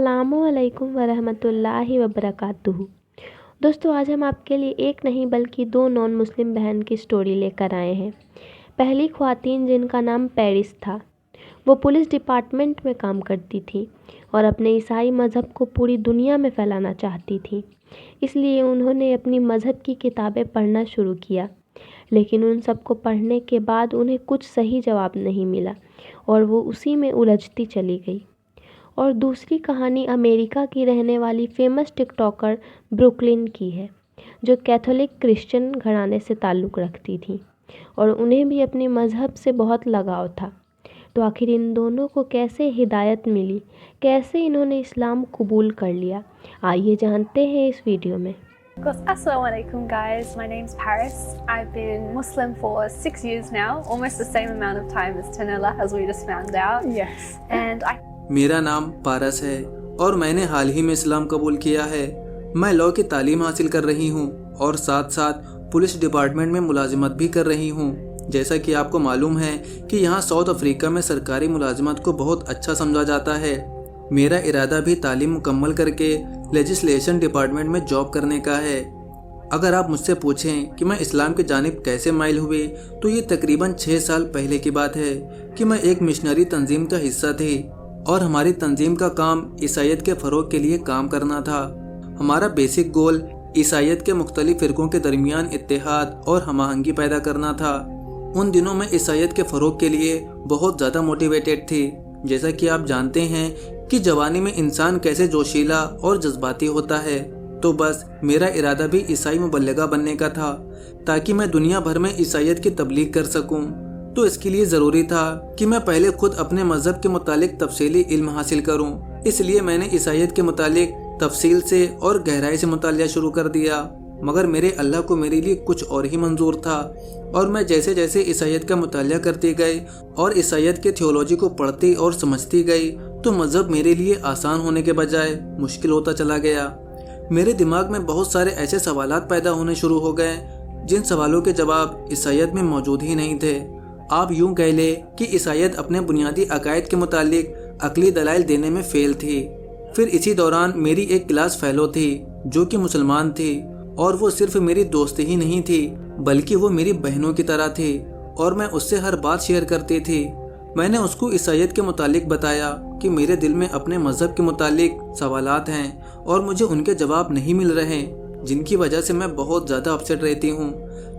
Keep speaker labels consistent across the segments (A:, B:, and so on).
A: अस्सलामुअलैकुम वरहमतुल्लाहि वबरकातुहू। दोस्तों, आज हम आपके लिए एक नहीं बल्कि दो नॉन मुस्लिम बहन की स्टोरी लेकर आए हैं। पहली ख्वातीन, जिनका नाम पेरिस था, वो पुलिस डिपार्टमेंट में काम करती थी और अपने ईसाई मज़हब को पूरी दुनिया में फैलाना चाहती थी। इसलिए उन्होंने अपनी मज़हब की किताबें पढ़ना शुरू किया, लेकिन उन सब को पढ़ने के बाद उन्हें कुछ सही जवाब नहीं मिला और वो उसी में उलझती चली गई। और दूसरी कहानी अमेरिका की रहने वाली फेमस टिकटॉकर ब्रुकलिन की है, जो कैथोलिक क्रिश्चियन घराने से ताल्लुक़ रखती थी और उन्हें भी अपने मज़हब से बहुत लगाव था। तो आखिर इन दोनों को कैसे हिदायत मिली, कैसे इन्होंने इस्लाम कबूल कर लिया, आइए जानते हैं इस वीडियो में।
B: Assalamualaikum guys, my name's Paris. I've been Muslim for 6 years now, almost the same amount of time as Tanella, as we just found out.
C: Yes.
B: And
D: मेरा नाम पारस है और मैंने हाल ही में इस्लाम कबूल किया है। मैं लॉ की तालीम हासिल कर रही हूँ और साथ साथ पुलिस डिपार्टमेंट में मुलाजिमत भी कर रही हूँ। जैसा कि आपको मालूम है कि यहाँ साउथ अफ्रीका में सरकारी मुलाजिमत को बहुत अच्छा समझा जाता है। मेरा इरादा भी तालीम मुकम्मल करके लेजिस्लेशन डिपार्टमेंट में जॉब करने का है। अगर आप मुझसे पूछें कि मैं इस्लाम की जानिब कैसे माइल हुए, तो ये तकरीबन 6 साल पहले की बात है कि मैं एक मिशनरी तंजीम का हिस्सा थी और हमारी तंजीम का काम ईसाईयत के फ़रोग़ के लिए काम करना था। हमारा बेसिक गोल ईसाईयत के मुख्तलिफ फ़िरक़ों के दरमियान इत्तेहाद और हमाहंगी पैदा करना था। उन दिनों में ईसाईयत के फ़रोग़ के लिए बहुत ज़्यादा मोटिवेटेड थी। जैसा कि आप जानते हैं कि जवानी में इंसान कैसे जोशीला और जज्बाती होता है, तो बस मेरा इरादा भी ईसाई मुबल्लिगा बनने का था ताकि मैं दुनिया भर में ईसाईयत की तबलीग कर सकूं। तो इसके लिए ज़रूरी था कि मैं पहले खुद अपने मज़हब के मुतालिक तफसीली इल्म हासिल करूं। इसलिए मैंने ईसाईयत के मुतालिक तफसील से और गहराई से मुतालिया शुरू कर दिया। मगर मेरे अल्लाह को मेरे लिए कुछ और ही मंजूर था और मैं जैसे जैसे ईसाईयत का मुतालिया करती गई और ईसाईयत के थियोलॉजी को पढ़ती और समझती गई, तो मज़हब मेरे लिए आसान होने के बजाय मुश्किल होता चला गया। मेरे दिमाग में बहुत सारे ऐसे सवालात पैदा होने शुरू हो गए जिन सवालों के जवाब ईसाईयत में मौजूद ही नहीं थे। आप यूँ कह ले कि ईसाईयत अपने बुनियादी अकायद के मुतालिक अकली दलाइल देने में फेल थी। फिर इसी दौरान मेरी एक क्लास फेलो थी जो कि मुसलमान थी, और वो सिर्फ मेरी दोस्त ही नहीं थी बल्कि वो मेरी बहनों की तरह थी और मैं उससे हर बात शेयर करती थी। मैंने उसको ईसाईयत के मुतालिक बताया कि मेरे दिल में अपने मज़हब के मुतालिक सवालात हैं और मुझे उनके जवाब नहीं मिल रहे, जिनकी वजह से मैं बहुत ज़्यादा अपसेट रहती हूँ।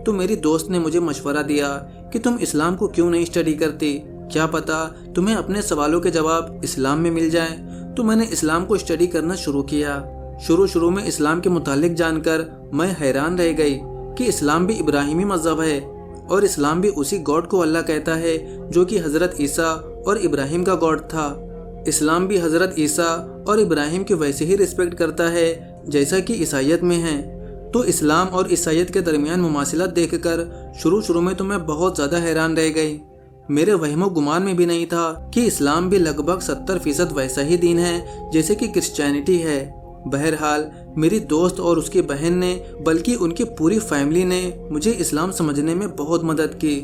D: तो मेरी दोस्त ने मुझे मशवरा दिया कि तुम इस्लाम को क्यों नहीं स्टडी करती, क्या पता तुम्हें अपने सवालों के जवाब इस्लाम में मिल जाएं। तो मैंने इस्लाम को स्टडी करना शुरू किया। शुरू में इस्लाम के मुतालिक जानकर मैं हैरान रह गई कि इस्लाम भी इब्राहिमी मज़हब है और इस्लाम भी उसी गॉड को अल्लाह कहता है जो कि हज़रत ईसा और इब्राहिम का गॉड था। इस्लाम भी हज़रत ईसा और इब्राहिम की वैसे ही रिस्पेक्ट करता है जैसा कि ईसाईयत में है। तो इस्लाम और ईसाईयत के दरमियान मुमासिलत देखकर शुरू में तो मैं बहुत ज़्यादा हैरान रह गई। मेरे वहमो गुमान में भी नहीं था कि इस्लाम भी लगभग 70% वैसा ही दीन है जैसे कि क्रिश्चियनिटी है। बहरहाल मेरी दोस्त और उसकी बहन ने, बल्कि उनकी पूरी फैमिली ने मुझे इस्लाम समझने में बहुत मदद की।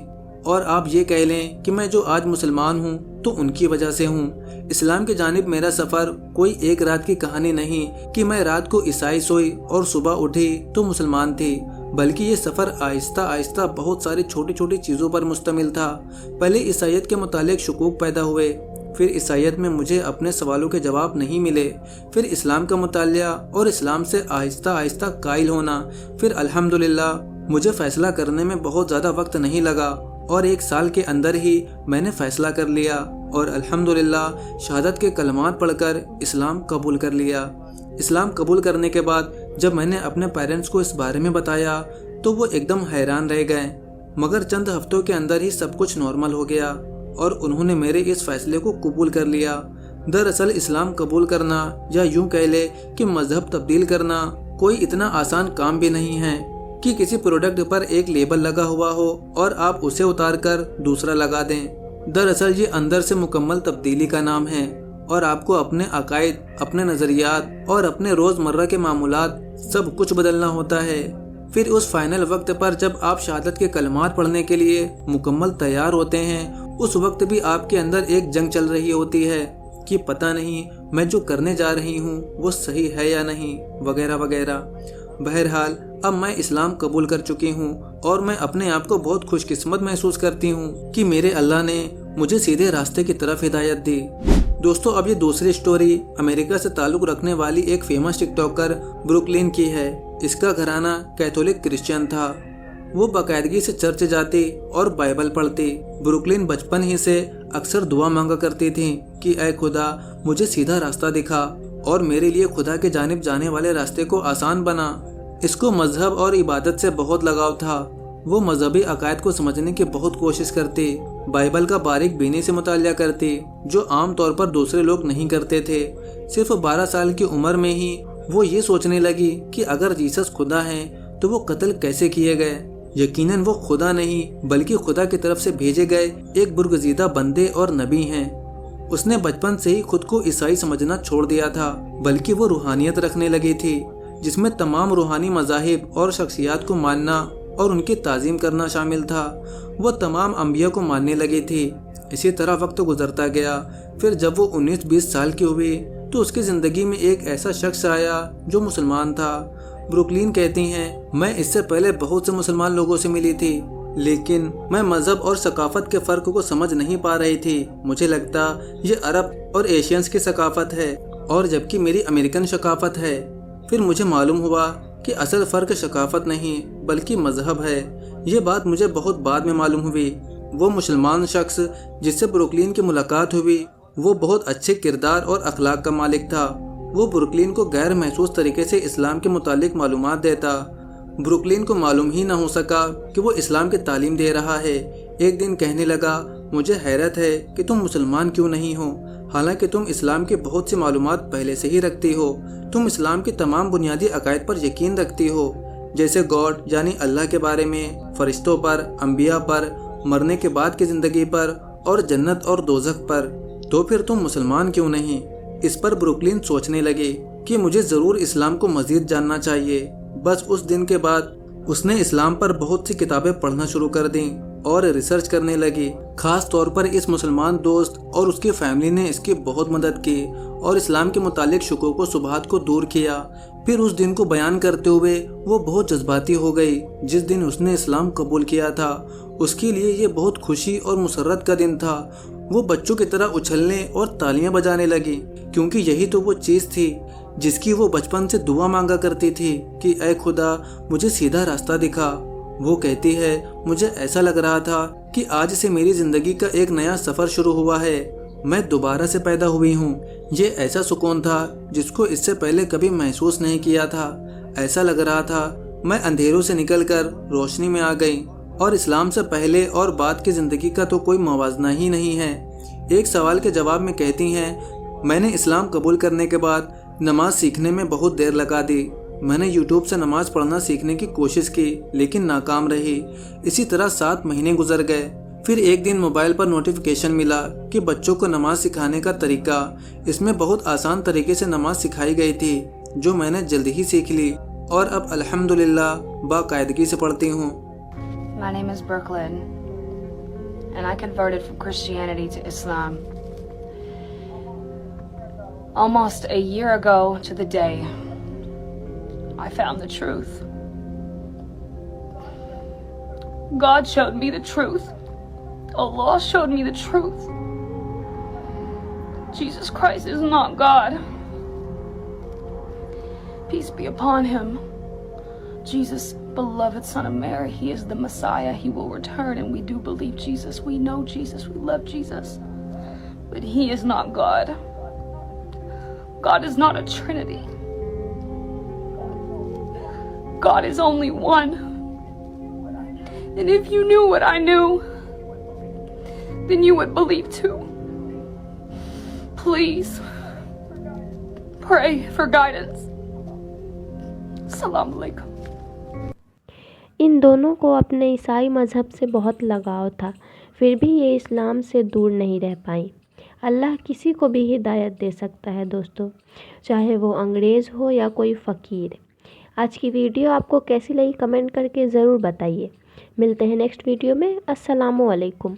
D: और आप ये कह लें कि मैं जो आज मुसलमान हूँ तो उनकी वजह से हूँ। इस्लाम की जानिब मेरा सफ़र कोई एक रात की कहानी नहीं कि मैं रात को ईसाई सोई और सुबह उठी तो मुसलमान थी, बल्कि ये सफ़र आहिस्ता आहिस्ता बहुत सारी छोटी छोटी चीज़ों पर मुश्तमिल था। पहले ईसाईयत के मुतालिक शुकूक पैदा हुए, फिर ईसाईयत में मुझे अपने सवालों के जवाब नहीं मिले, फिर इस्लाम का मुतालिया और इस्लाम से आहिस्ता आहिस्ता कायल होना। फिर अल्हम्दुलिल्लाह मुझे फ़ैसला करने में बहुत ज़्यादा वक्त नहीं लगा और 1 साल के अंदर ही मैंने फ़ैसला कर लिया और अल्हम्दुलिल्लाह शहादत के कलमात पढ़कर इस्लाम कबूल कर लिया। इस्लाम कबूल करने के बाद जब मैंने अपने पेरेंट्स को इस बारे में बताया तो वो एकदम हैरान रह गए, मगर चंद हफ्तों के अंदर ही सब कुछ नॉर्मल हो गया और उन्होंने मेरे इस फैसले को कबूल कर लिया। दरअसल इस्लाम कबूल करना, या यूँ कह ले कि मज़हब तब्दील करना, कोई इतना आसान काम भी नहीं है कि किसी प्रोडक्ट पर एक लेबल लगा हुआ हो और आप उसे उतार कर दूसरा लगा दें। दरअसल ये अंदर से मुकम्मल तब्दीली का नाम है और आपको अपने अकायद, अपने नज़रियात और अपने रोज़मर्रा के मामूलात सब कुछ बदलना होता है। फिर उस फाइनल वक्त पर जब आप शहादत के कलमात पढ़ने के लिए मुकम्मल तैयार होते हैं, उस वक्त भी आपके अंदर एक जंग चल रही होती है कि पता नहीं मैं जो करने जा रही हूँ वो सही है या नहीं, वगैरह वगैरह। बहरहाल अब मैं इस्लाम कबूल कर चुकी हूँ और मैं अपने आप को बहुत खुशकिस्मत महसूस करती हूँ कि मेरे अल्लाह ने मुझे सीधे रास्ते की तरफ हिदायत दी। दोस्तों, अब ये दूसरी स्टोरी अमेरिका से ताल्लुक़ रखने वाली एक फेमस टिकटॉकर ब्रुकलिन की है। इसका घराना कैथोलिक क्रिश्चियन था। वो बाकायदगी से चर्च जाती और बाइबल पढ़ती। ब्रुकलिन बचपन ही से अक्सर दुआ मांगा करती थी कि ऐ खुदा मुझे सीधा रास्ता दिखा और मेरे लिए खुदा के जानिब जाने वाले रास्ते को आसान बना। इसको मजहब और इबादत से बहुत लगाव था। वो मजहबी अकायद को समझने की बहुत कोशिश करती, बाइबल का बारीक बीनी से मुतालिया करती, जो आम तौर पर दूसरे लोग नहीं करते थे। सिर्फ 12 साल की उम्र में ही वो ये सोचने लगी कि अगर जीसस खुदा हैं तो वो कत्ल कैसे किए गए। यकीनन वो खुदा नहीं बल्कि खुदा की तरफ से भेजे गए एक बुरगजीदा बंदे और नबी हैं। उसने बचपन से ही खुद को ईसाई समझना छोड़ दिया था, बल्कि वो रूहानियत रखने लगी थी जिसमें तमाम रूहानी मज़ाहिब और शख्सियात को मानना और उनकी ताज़ीम करना शामिल था। वो तमाम अंबिया को मानने लगी थी। इसी तरह वक्त गुजरता गया। फिर जब वो 19-20 साल की हुई तो उसकी ज़िंदगी में एक ऐसा शख्स आया जो मुसलमान था। ब्रुकलिन कहती हैं, मैं इससे पहले बहुत से मुसलमान लोगों से मिली थी, लेकिन मैं मज़हब और सकाफ़त के फ़र्क को समझ नहीं पा रही थी। मुझे लगता ये अरब और एशियंस की सकाफ़त है और जबकि मेरी अमेरिकन सकाफ़त है। फिर मुझे मालूम हुआ कि असल फ़र्क सकाफ़त नहीं बल्कि मज़हब है। ये बात मुझे बहुत बाद में मालूम हुई। वो मुसलमान शख्स जिससे ब्रुकलिन की मुलाकात हुई वो बहुत अच्छे किरदार और अखलाक का मालिक था। वो ब्रुकलिन को गैर महसूस तरीके से इस्लाम के मुतालिक मालूमात देता। ब्रुकलिन को मालूम ही न हो सका कि वो इस्लाम की तालीम दे रहा है। एक दिन कहने लगा, मुझे हैरत है कि तुम मुसलमान क्यों नहीं हो, हालांकि तुम इस्लाम की बहुत सी मालूमात पहले से ही रखती हो। तुम इस्लाम की तमाम बुनियादी अकायद पर यकीन रखती हो, जैसे गॉड यानी अल्लाह के बारे में, फरिश्तों पर, अंबिया पर, मरने के बाद की ज़िंदगी पर और जन्नत और दोज़ख पर। तो फिर तुम मुसलमान क्यों नहीं? इस पर ब्रुकलिन सोचने लगी कि मुझे ज़रूर इस्लाम को मज़ीद जानना चाहिए। बस उस दिन के बाद उसने इस्लाम पर बहुत सी किताबें पढ़ना शुरू कर दी और रिसर्च करने लगी। खास तौर पर इस मुसलमान दोस्त और उसकी फैमिली ने इसकी बहुत मदद की और इस्लाम के मुतालिक शुकों को सुबहात को दूर किया। फिर उस दिन को बयान करते हुए वो बहुत जज्बाती हो गई। जिस दिन उसने इस्लाम कबूल किया था उसके लिए ये बहुत खुशी और मुसर्रत का दिन था। वो बच्चों की तरह उछलने और तालियां बजाने लगी, क्योंकि यही तो वो चीज़ थी जिसकी वो बचपन से दुआ मांगा करती थी कि ऐ खुदा मुझे सीधा रास्ता दिखा। वो कहती है, मुझे ऐसा लग रहा था कि आज से मेरी ज़िंदगी का एक नया सफ़र शुरू हुआ है। मैं दोबारा से पैदा हुई हूँ। ये ऐसा सुकून था जिसको इससे पहले कभी महसूस नहीं किया था। ऐसा लग रहा था मैं अंधेरों से निकलकर रोशनी में आ गई और इस्लाम से पहले और बाद की ज़िंदगी का तो कोई मवाजना ही नहीं है। एक सवाल के जवाब में कहती हैं, मैंने इस्लाम कबूल करने के बाद नमाज सीखने में बहुत देर लगा दी। मैंने यूट्यूब से नमाज पढ़ना सीखने की कोशिश की लेकिन नाकाम रही। इसी तरह 7 महीने गुजर गए। फिर एक दिन मोबाइल पर नोटिफिकेशन मिला कि बच्चों को नमाज सिखाने का तरीका। इसमें बहुत आसान तरीके से नमाज सिखाई गई थी जो मैंने जल्दी ही सीख ली और अब अल्हम्दुलिल्लाह बाकायदगी से पढ़ती हूँ।
C: My name is Brooklyn, and I converted from Christianity to Islam almost a year ago to the day I found the truth. God showed me the truth. Allah showed me the truth. Jesus Christ is not God. Peace be upon him. Jesus, beloved Son of Mary, he is the Messiah. He will return, and we do believe Jesus. We know Jesus. We love Jesus. But he is not God. God is not a Trinity. God is only one. And if you knew what I knew, then you would believe too. Please pray for guidance. Assalamu alaikum.
A: इन दोनों को अपने ईसाई मज़हब से बहुत लगाव था, फिर भी ये इस्लाम से दूर नहीं रह पाई। अल्लाह किसी को भी हिदायत दे सकता है दोस्तों, चाहे वो अंग्रेज़ हो या कोई फ़कीर। आज की वीडियो आपको कैसी लगी कमेंट करके ज़रूर बताइए। मिलते हैं नेक्स्ट वीडियो में। अस्सलामु अलैकुम।